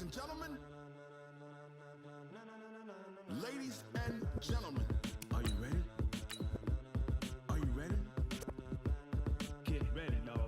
and gentlemen, ladies and gentlemen, are you ready? Are you ready? Get ready, y'all.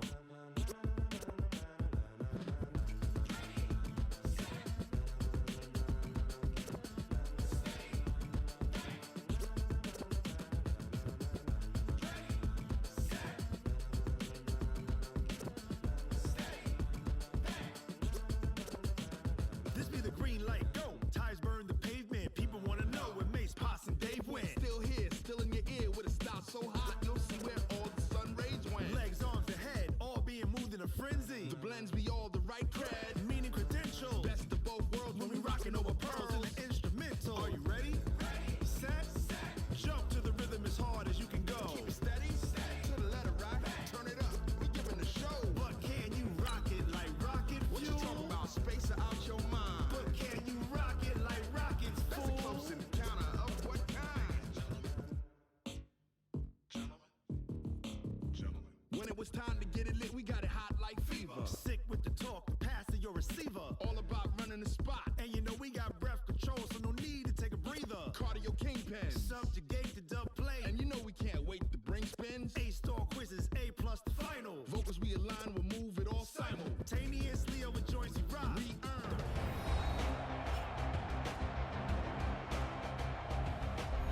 This be the green light, go. Tires burn the pavement. People want to know where Mace, Poss, and Dave went. Still here, still in your ear with a style so hot, you'll see where all the sun rays went. Legs, arms, and head, all being moved in a frenzy. The blends be all the right cred, meaning credentials. Best of both worlds when we rockin' over pearls in the instrumental. Are you ready? Set, jump to the rhythm as hard as you can go. Keep it steady, to the letter rock, turn it up. We giving a show. But can you rock it like rocket fuel? What you talking about? Space out your mind. But can you rock it like rockets, fool? That's a close encounter of what kind? Gentlemen. When it was time to get it lit, we got it hot like fever. Sick with the talk, the pass to your receiver. All about running the spot. And you know we got breath control, so no need to take a breather. Cardio kingpin. Subjugate the dub play. And you know we can't wait to bring spins. A-star quizzes, A+ the final. Vocals we align, we'll move it all simultaneously over joints we rock. We earn.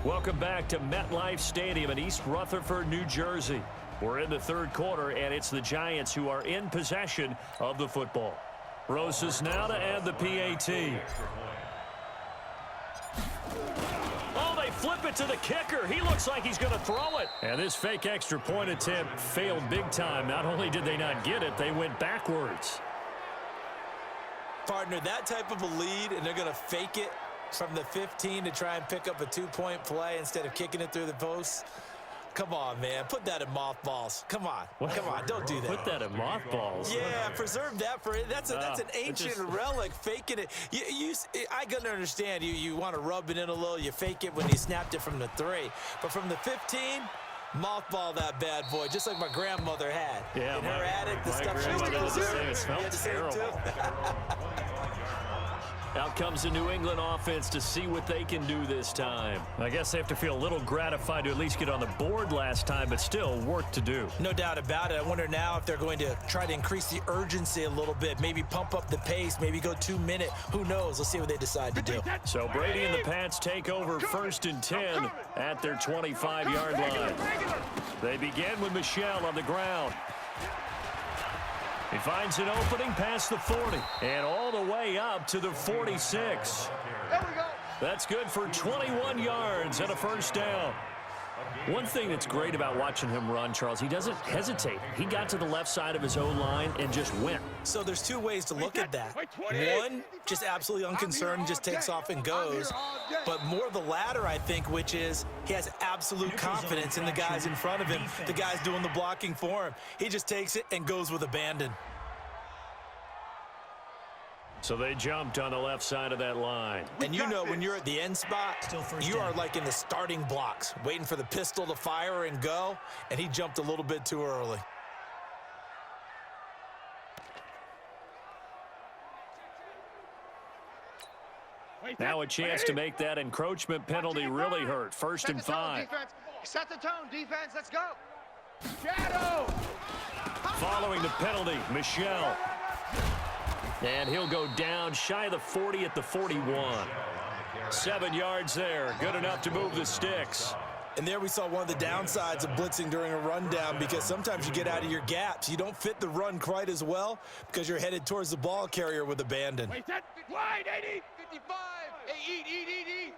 Welcome back to MetLife Stadium in East Rutherford, New Jersey. We're in the third quarter, and it's the Giants who are in possession of the football. Rosas now to add the PAT. Oh, they flip it to the kicker. He looks like he's going to throw it. And this fake extra point attempt failed big time. Not only did they not get it, they went backwards. Partner, that type of a lead, and they're going to fake it from the 15 to try and pick up a two-point play instead of kicking it through the post. Come on, man. Put that in mothballs. Come on. Come on. Don't do that. Put that in mothballs. Yeah, preserve that for it. That's an ancient relic, faking it. I can understand you want to rub it in a little. You fake it when he snapped it from the 3. But from the 15, mothball that bad boy, just like my grandmother had. Yeah, in her attic, the stuff she used to preserve. It smelled terrible. Out comes the New England offense to see what they can do this time. I guess they have to feel a little gratified to at least get on the board last time, but still work to do. No doubt about it. I wonder now if they're going to try to increase the urgency a little bit, maybe pump up the pace, maybe go 2-minute. Who knows? Let's see what they decide to do. So Brady and the Pats take over 1st and 10 at their 25-yard line. They begin with Michel on the ground. He finds an opening past the 40 and all the way up to the 46. That's good for 21 yards and a first down. One thing that's great about watching him run, Charles, he doesn't hesitate. He got to the left side of his O-line and just went. So there's two ways to look at that. One, just absolutely unconcerned, just takes off and goes. But more the latter, I think, which is he has absolute confidence in the guys in front of him, the guys doing the blocking for him. He just takes it and goes with abandon. So they jumped on the left side of that line. And you know when you're at the end spot, you are like in the starting blocks, waiting for the pistol to fire and go, and he jumped a little bit too early. Now a chance to make that encroachment penalty really hurt. 1st and 5. Set the tone, defense. Let's go. Shadow. Following the penalty, Michel. And he'll go down shy of the 40 at the 41. 7 yards there. Good enough to move the sticks. And there we saw one of the downsides of blitzing during a rundown, because sometimes you get out of your gaps. You don't fit the run quite as well because you're headed towards the ball carrier with abandon. Wait, that wide, 80, 55. Hey, eat.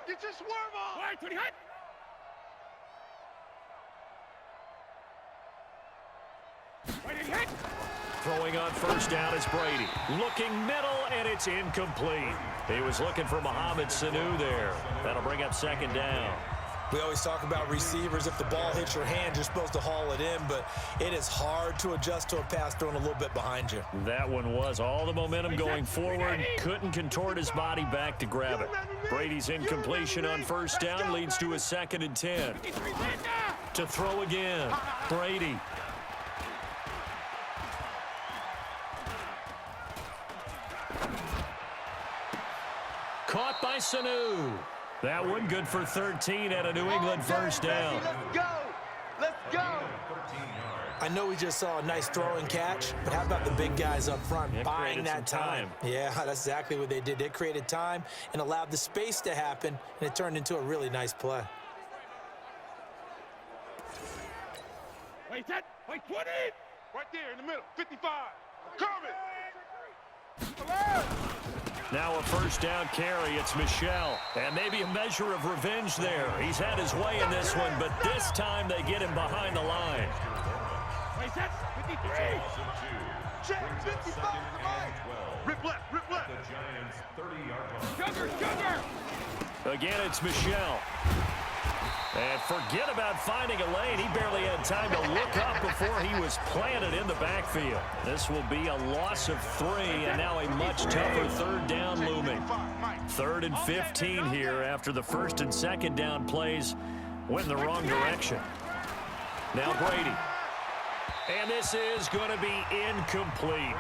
Get your swarm on. Wide, 20 hot. Throwing on first down is Brady. Looking middle, and it's incomplete. He was looking for Mohamed Sanu there. That'll bring up 2nd down. We always talk about receivers. If the ball hits your hand, you're supposed to haul it in, but it is hard to adjust to a pass thrown a little bit behind you. That one was all the momentum going forward. Couldn't contort his body back to grab it. Brady's incompletion on first down leads to a 2nd and 10. To throw again, Brady. caught by Sanu. That one good for 13 and a New England first down. Let's go. Let's go. I know we just saw a nice throw and catch, but how about the big guys up front buying that time? Yeah, that's exactly what they did. They created time and allowed the space to happen, and it turned into a really nice play. Wait, 20. Right there in the middle. 55. Coming. Now a first down carry. It's Michel. And maybe a measure of revenge there. He's had his way in this one, but this time they get him behind the line. Wait, 53. Check, 55. Rip left, rip left. The Giants 30-yard line. Sugar. Again, it's Michel. And forget about finding a lane. He barely had time to look up before he was planted in the backfield. This will be a loss of 3, and now a much tougher third down looming. 3rd and 15 here after the first and second down plays went in the wrong direction. Now Brady. And this is going to be incomplete.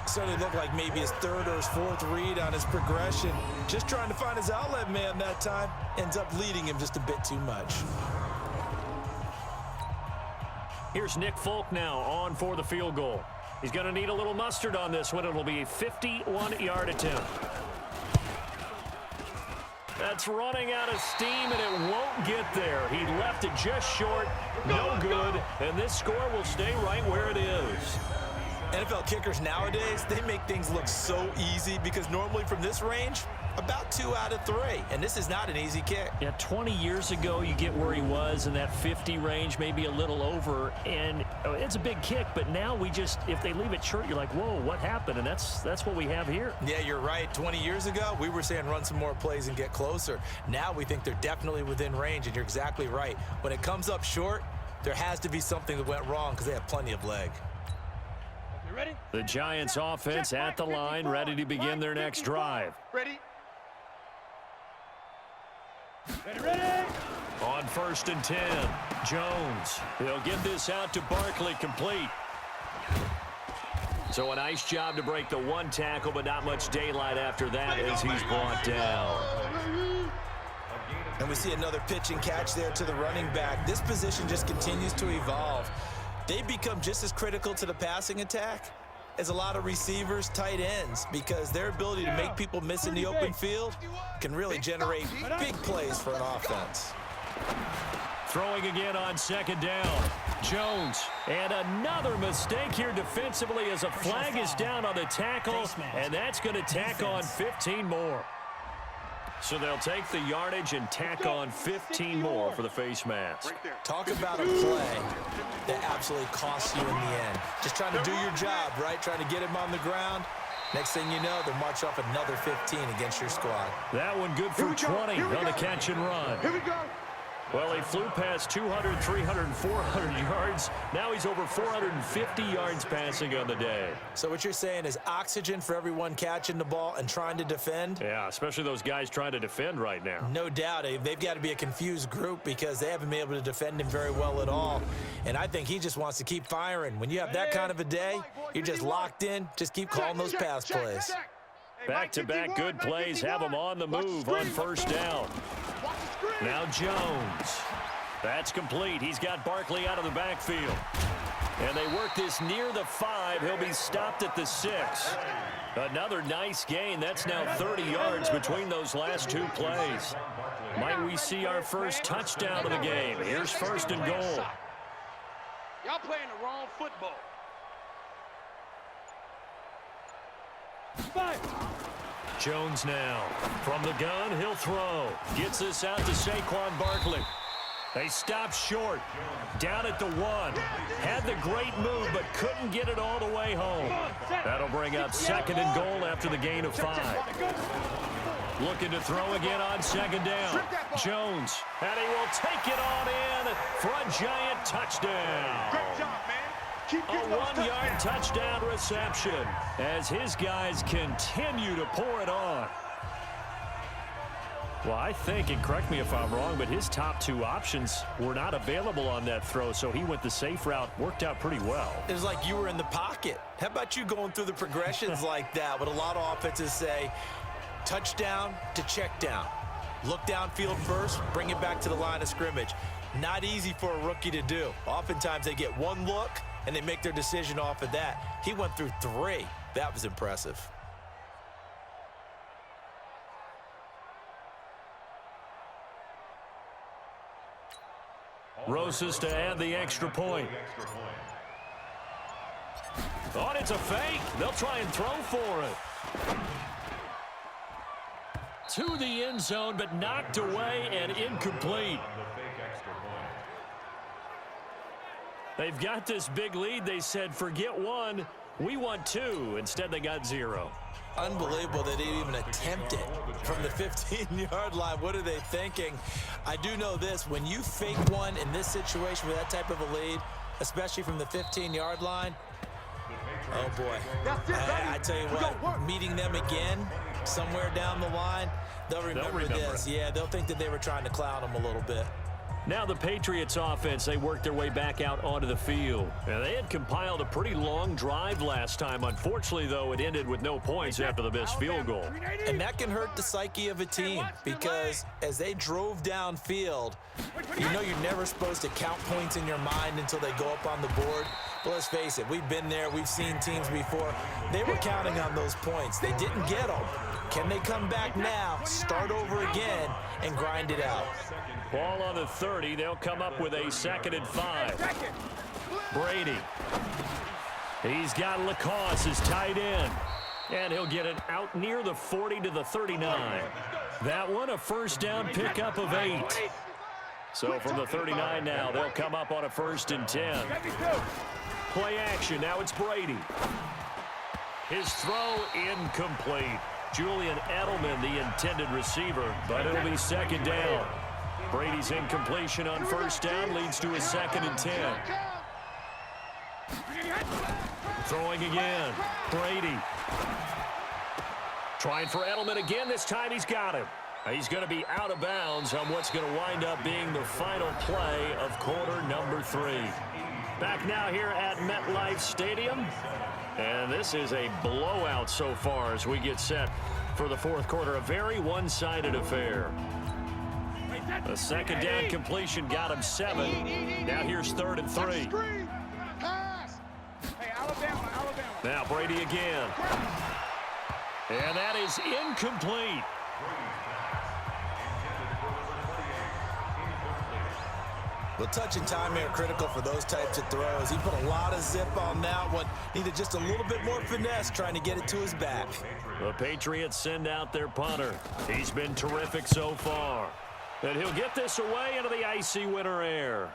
Certainly looked like maybe his 3rd or his 4th read on his progression. Just trying to find his outlet man that time. Ends up leading him just a bit too much. Here's Nick Folk now on for the field goal. He's going to need a little mustard on this one. It'll be a 51-yard attempt. That's running out of steam, and it won't get there. He left it just short. No good. And this score will stay right where it is. NFL kickers nowadays, they make things look so easy because normally from this range, about 2 out of 3. And this is not an easy kick. Yeah, 20 years ago, you get where he was in that 50 range, maybe a little over, and it's a big kick. But now we just, if they leave it short, you're like, whoa, what happened? And that's what we have here. Yeah, you're right. 20 years ago, we were saying run some more plays and get closer. Now we think they're definitely within range, and you're exactly right. When it comes up short, there has to be something that went wrong because they have plenty of leg. The Giants offense at the line, ready to begin their next drive. Ready? On 1st and 10, Jones. He'll get this out to Barkley, complete. So a nice job to break the 1 tackle, but not much daylight after that as he's brought down. And we see another pitch and catch there to the running back. This position just continues to evolve. They become just as critical to the passing attack as a lot of receivers, tight ends, because their ability to make people miss in the open field can really generate big plays for an offense. Throwing again on 2nd down. Jones. And another mistake here defensively as a flag is down on the tackle, and that's going to tack on 15 more. So they'll take the yardage and tack on 15 more for the face mask. Talk about a play that absolutely costs you in the end. Just trying to do your job, right? Trying to get him on the ground. Next thing you know, they'll march off another 15 against your squad. That one good for 20 on the catch and run. Here we go. Well, he flew past 200, 300, 400 yards. Now he's over 450 yards passing on the day. So what you're saying is oxygen for everyone catching the ball and trying to defend? Yeah, especially those guys trying to defend right now. No doubt. They've got to be a confused group because they haven't been able to defend him very well at all. And I think he just wants to keep firing. When you have that kind of a day, you're just locked in. Just keep calling those pass plays. Back-to-back good plays have him on the move on 1st down. Now Jones. That's complete. He's got Barkley out of the backfield. And they work this near the 5. He'll be stopped at the 6. Another nice gain. That's now 30 yards between those last 2 plays. Might we see our first touchdown of the game? Here's 1st and goal. Y'all playing the wrong football. Jones now. From the gun, he'll throw. Gets this out to Saquon Barkley. They stop short. Down at the 1. Had the great move, but couldn't get it all the way home. That'll bring up 2nd and goal after the gain of 5. Looking to throw again on 2nd down. Jones. And he will take it on in for a giant touchdown. Great job, man. A 1-yard touchdown reception as his guys continue to pour it on. Well, I think, and correct me if I'm wrong, but his top two options were not available on that throw, so he went the safe route. Worked out pretty well. It was like you were in the pocket. How about you going through the progressions like that? What a lot of offenses say, touchdown to check down. Look downfield first, bring it back to the line of scrimmage. Not easy for a rookie to do. Oftentimes they get one look, and they make their decision off of that. He went through three. That was impressive. Rosas to add the extra point. Oh, and it's a fake. They'll try and throw for it. To the end zone, but knocked away and incomplete. They've got this big lead. They said, forget one, we want two. Instead, they got zero. Unbelievable they didn't even attempt it from the 15-yard line. What are they thinking? I do know this. When you fake one in this situation with that type of a lead, especially from the 15-yard line, oh, boy. I tell you what, meeting them again somewhere down the line, they'll remember this. Yeah, they'll think that they were trying to clown them a little bit. Now the Patriots offense, they worked their way back out onto the field. And they had compiled a pretty long drive last time. Unfortunately, though, it ended with no points after the missed field goal. And that can hurt the psyche of a team because as they drove downfield, you know you're never supposed to count points in your mind until they go up on the board. But let's face it, we've been there. We've seen teams before. They were counting on those points. They didn't get them. Can they come back now, start over again, and grind it out? Ball on the 30. They'll come up with a 2nd and 5. Brady. He's got Lacoste as tight end. And he'll get it out near the 40 to the 39. That one a first down pickup of 8. So from the 39 now, they'll come up on a 1st and 10. Play action. Now it's Brady. His throw incomplete. Julian Edelman, the intended receiver, but it'll be 2nd down. Brady's incompletion on 1st down leads to a 2nd and 10. Throwing again. Brady. Trying for Edelman again. This time he's got him. He's going to be out of bounds on what's going to wind up being the final play of quarter number 3. Back now here at MetLife Stadium. And this is a blowout so far as we get set for the 4th quarter. A very one-sided affair. The 2nd down completion got him 7. Now here's 3rd and 3. Now Brady again. And that is incomplete. Well, touch and timing are critical for those types of throws. He put a lot of zip on that one. Needed just a little bit more finesse trying to get it to his back. The Patriots send out their punter. He's been terrific so far. And he'll get this away into the icy winter air.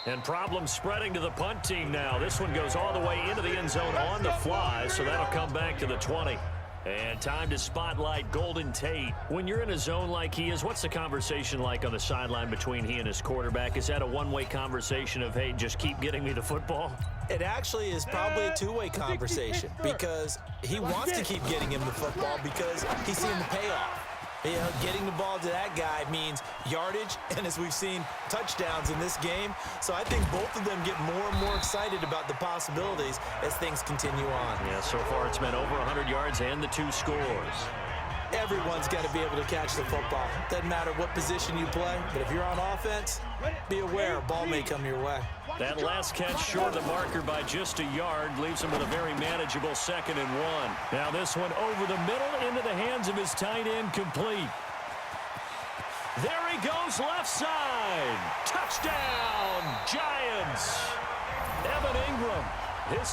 And problems spreading to the punt team now. This one goes all the way into the end zone on the fly, so that'll come back to the 20. And time to spotlight Golden Tate. When you're in a zone like he is, what's the conversation like on the sideline between he and his quarterback? Is that a one-way conversation of, hey, just keep getting me the football? It actually is probably a two-way conversation because he wants to keep getting him the football because he's seeing the payoff. You know, getting the ball to that guy means yardage, and as we've seen, touchdowns in this game. So I think both of them get more and more excited about the possibilities as things continue on. Yeah, so far it's been over 100 yards and the 2 scores. Everyone's got to be able to catch the football. Doesn't matter what position you play, but if you're on offense, be aware a ball may come your way. That last catch short of the marker by just a yard leaves him with a very manageable 2nd and 1. Now this one over the middle into the hands of his tight end, complete. There he goes, left side. Touchdown, Giants. Evan Ingram, his